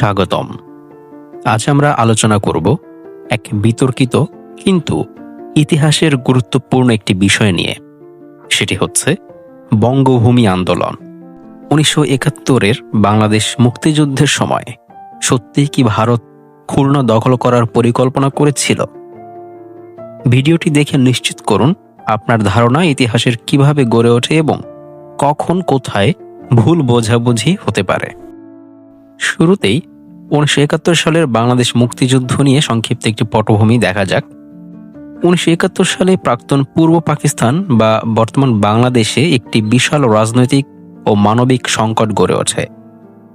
স্বাগতম। আজ আমরা আলোচনা করব এক বিতর্কিত কিন্তু ইতিহাসের গুরুত্বপূর্ণ একটি বিষয় নিয়ে। সেটি হচ্ছে বঙ্গভূমি আন্দোলন। 1971-এর বাংলাদেশ মুক্তিযুদ্ধের সময় সত্যিই কি ভারত খুলনা দখল করার পরিকল্পনা করেছিল? ভিডিওটি দেখে নিশ্চিত করুন আপনার ধারণা ইতিহাসের কিভাবে গড়ে ওঠে এবং কখন কোথায় ভুল বোঝাবুঝি হতে পারে। শুরুতেই 1971 সালের বাংলাদেশ মুক্তিযুদ্ধ নিয়ে সংক্ষিপ্ত একটি পটভূমি দেখা যাক। 1971 সালে প্রাক্তন পূর্ব পাকিস্তান বা বর্তমান বাংলাদেশে একটি বিশাল রাজনৈতিক ও মানবিক সংকট গড়ে ওঠে।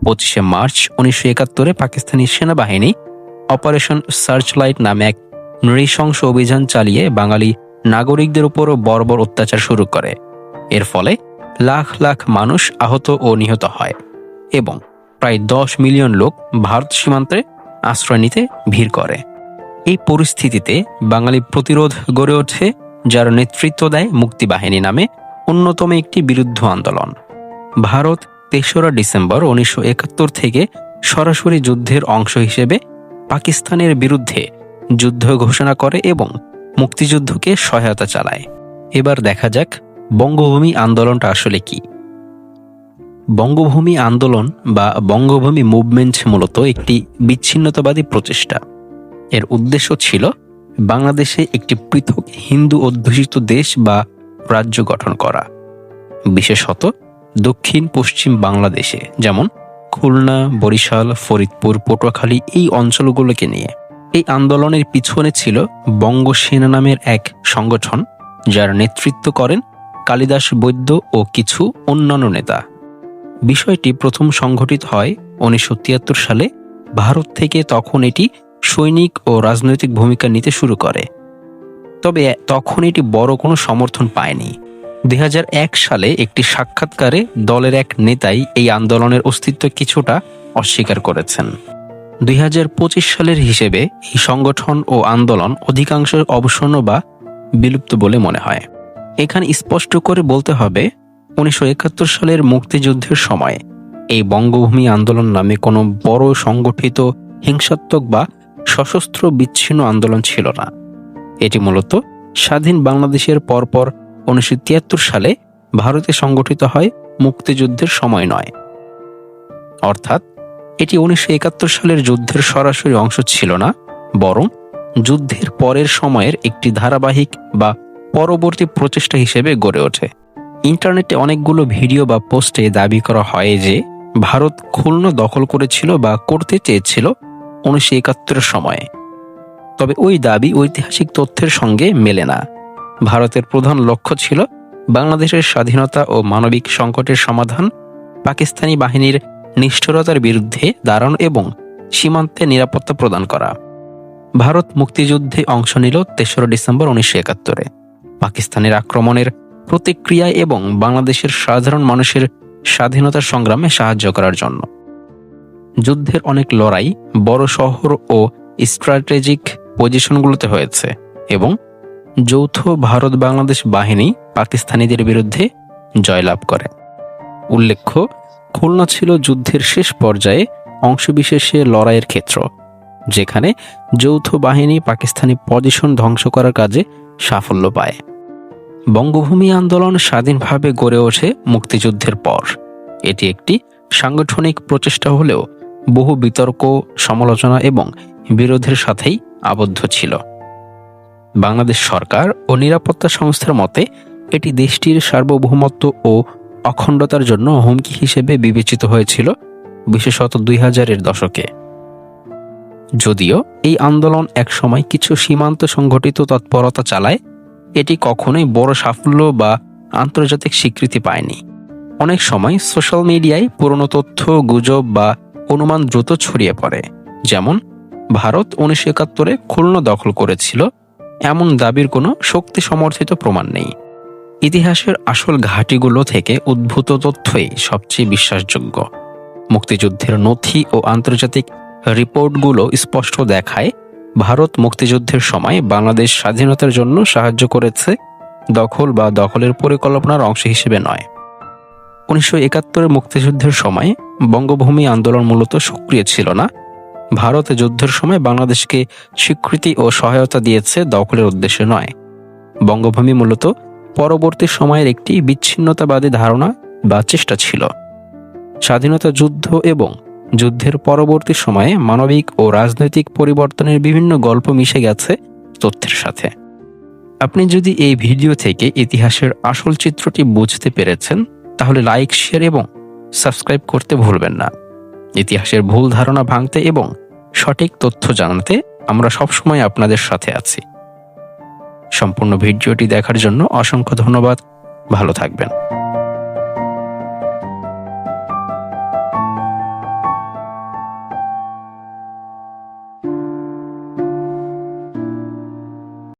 25শে মার্চ 1971-এ পাকিস্তানি সেনাবাহিনী অপারেশন সার্চলাইট নামে এক নৃশংস অভিযান চালিয়ে বাঙালি নাগরিকদের উপর বর্বর অত্যাচার শুরু করে। এর ফলে লাখ লাখ মানুষ আহত ও নিহত হয় এবং প্রায় 10 মিলিয়ন লোক ভারত সীমান্তে আশ্রয় নিতে ভিড় করে। এই পরিস্থিতিতে বাঙালি প্রতিরোধ গড়ে ওঠে, যার নেতৃত্ব দেয় মুক্তিবাহিনী নামে অন্যতম একটি বিরুদ্ধ আন্দোলন। ভারত 3রা ডিসেম্বর 1971 থেকে সরাসরি যুদ্ধের অংশ হিসেবে পাকিস্তানের বিরুদ্ধে যুদ্ধ ঘোষণা করে এবং মুক্তিযুদ্ধকে সহায়তা চালায়। এবার দেখা যাক বঙ্গভূমি আন্দোলনটা আসলে কি। বঙ্গভূমি আন্দোলন বা বঙ্গভূমি মুভমেন্ট মূলত একটি বিচ্ছিন্নতাবাদী প্রচেষ্টা। এর উদ্দেশ্য ছিল বাংলাদেশে একটি পৃথক হিন্দু অধ্যুষিত দেশ বা রাজ্য গঠন করা, বিশেষত দক্ষিণ পশ্চিম বাংলাদেশে, যেমন খুলনা, বরিশাল, ফরিদপুর, পটুয়াখালী এই অঞ্চলগুলোকে নিয়ে। এই আন্দোলনের পিছনে ছিল বঙ্গ সেনা নামের এক সংগঠন, যার নেতৃত্ব করেন কালিদাস বৈদ্য ও কিছু অন্যান্য নেতা। বিষয়টি প্রথম সংঘটিত হয় 1973 সালে ভারত থেকে। তখন এটি সৈনিক ও রাজনৈতিক ভূমিকা নিতে শুরু করে, তবে তখন এটি বড় কোনো সমর্থন পায়নি। 2001 সালে একটি সাক্ষাৎকারে দলের এক নেতাই এই আন্দোলনের অস্তিত্ব কিছুটা অস্বীকার করেছেন। 2025 সালের হিসেবে এই সংগঠন ও আন্দোলন অধিকাংশ অবসন্ন বা বিলুপ্ত বলে মনে হয়। এখানে স্পষ্ট করে বলতে হবে, 1971 সালের মুক্তিযুদ্ধের সময় এই বঙ্গভূমি আন্দোলন নামে কোনো বড় সংগঠিত হিংসাত্মক বা সশস্ত্র বিচ্ছিন্ন আন্দোলন ছিল না। এটি মূলত স্বাধীন বাংলাদেশের পরপর 1973 সালে ভারতে সংগঠিত হয়, মুক্তিযুদ্ধের সময় নয়। অর্থাৎ এটি 1971 সালের যুদ্ধের সরাসরি অংশ ছিল না, বরং যুদ্ধের পরের সময়ের একটি ধারাবাহিক বা পরবর্তী প্রচেষ্টা হিসেবে গড়ে ওঠে। ইন্টারনেটে অনেকগুলো ভিডিও বা পোস্টে দাবি করা হয় যে ভারত খুলনা দখল করেছিল বা করতে চেয়েছিল 1971-এর সময়ে। তবে ওই দাবি ঐতিহাসিক তথ্যের সঙ্গে মেলে না। ভারতের প্রধান লক্ষ্য ছিল বাংলাদেশের স্বাধীনতা ও মানবিক সংকটের সমাধান, পাকিস্তানি বাহিনীর নিষ্ঠুরতার বিরুদ্ধে দাঁড়ানো এবং সীমান্তে নিরাপত্তা প্রদান করা। ভারত মুক্তিযুদ্ধে অংশ নিল 3রা ডিসেম্বর 1971-এ পাকিস্তানের আক্রমণের প্রতিক্রিয়ায় এবং বাংলাদেশের সাধারণ মানুষের স্বাধীনতা সংগ্রামে সাহায্য করার জন্য। যুদ্ধের অনেক লড়াই বড় শহর ও স্ট্র্যাটেজিক পজিশনগুলোতে হয়েছে এবং যৌথ ভারত বাংলাদেশ বাহিনী পাকিস্তানিদের বিরুদ্ধে জয়লাভ করে। উল্লেখ্য, খুলনা ছিল যুদ্ধের শেষ পর্যায়ে অংশবিশেষে লড়াইয়ের ক্ষেত্র, যেখানে যৌথ বাহিনী পাকিস্তানি পজিশন ধ্বংস করার কাজে সাফল্য পায়। বঙ্গভূমি আন্দোলন স্বাধীনভাবে গড়ে ওঠে মুক্তিযুদ্ধের পর। এটি একটি সাংগঠনিক প্রচেষ্টা হলেও বহু বিতর্ক, সমালোচনা এবং বিরোধের সাথেই আবদ্ধ ছিল। বাংলাদেশ সরকার ও নিরাপত্তা সংস্থার মতে এটি দেশটির সার্বভৌমত্ব ও অখণ্ডতার জন্য হুমকি হিসেবে বিবেচিত হয়েছিল, বিশেষত 2000-এর দশকে। যদিও এই আন্দোলন একসময় কিছু সীমান্ত সংগঠিত তৎপরতা চালায়, এটি কখনোই বড় সাফল্য বা আন্তর্জাতিক স্বীকৃতি পায়নি। অনেক সময় সোশ্যাল মিডিয়ায় পুরনো তথ্য, গুজব বা অনুমান দ্রুত ছড়িয়ে পড়ে, যেমন ভারত 1971-এ খুলনা দখল করেছিল এমন দাবির কোনো শক্তি সমর্থিত প্রমাণ নেই। ইতিহাসের আসল ঘাঁটিগুলো থেকে উদ্ভূত তথ্যই সবচেয়ে বিশ্বাসযোগ্য। মুক্তিযুদ্ধের নথি ও আন্তর্জাতিক রিপোর্টগুলো স্পষ্ট দেখায় ভারত মুক্তিযুদ্ধের সময় বাংলাদেশ স্বাধীনতার জন্য সাহায্য করেছে, দখল বা দখলের পরিকল্পনার অংশ হিসেবে নয়। 1971 মুক্তিযুদ্ধের সময় বঙ্গভূমি আন্দোলন মূলত সক্রিয় ছিল না। ভারত যুদ্ধের সময় বাংলাদেশকে স্বীকৃতি ও সহায়তা দিয়েছে, দখলের উদ্দেশ্যে নয়। বঙ্গভূমি মূলত পরবর্তী সময়ের একটি বিচ্ছিন্নতাবাদী ধারণা বা চেষ্টা ছিল। স্বাধীনতা যুদ্ধ এবং যুদ্ধের পরবর্তী সময়ে মানবিক ও রাজনৈতিক পরিবর্তনের বিভিন্ন গল্প মিশে গেছে তথ্যের সাথে। আপনি যদি এই ভিডিও থেকে ইতিহাসের আসল চিত্রটি বুঝতে পেরেছেন, তাহলে লাইক, শেয়ার এবং সাবস্ক্রাইব করতে ভুলবেন না। ইতিহাসের ভুল ধারণা ভাঙতে এবং সঠিক তথ্য জানাতে আমরা সবসময় আপনাদের সাথে আছি। সম্পূর্ণ ভিডিওটি দেখার জন্য অসংখ্য ধন্যবাদ। ভালো থাকবেন।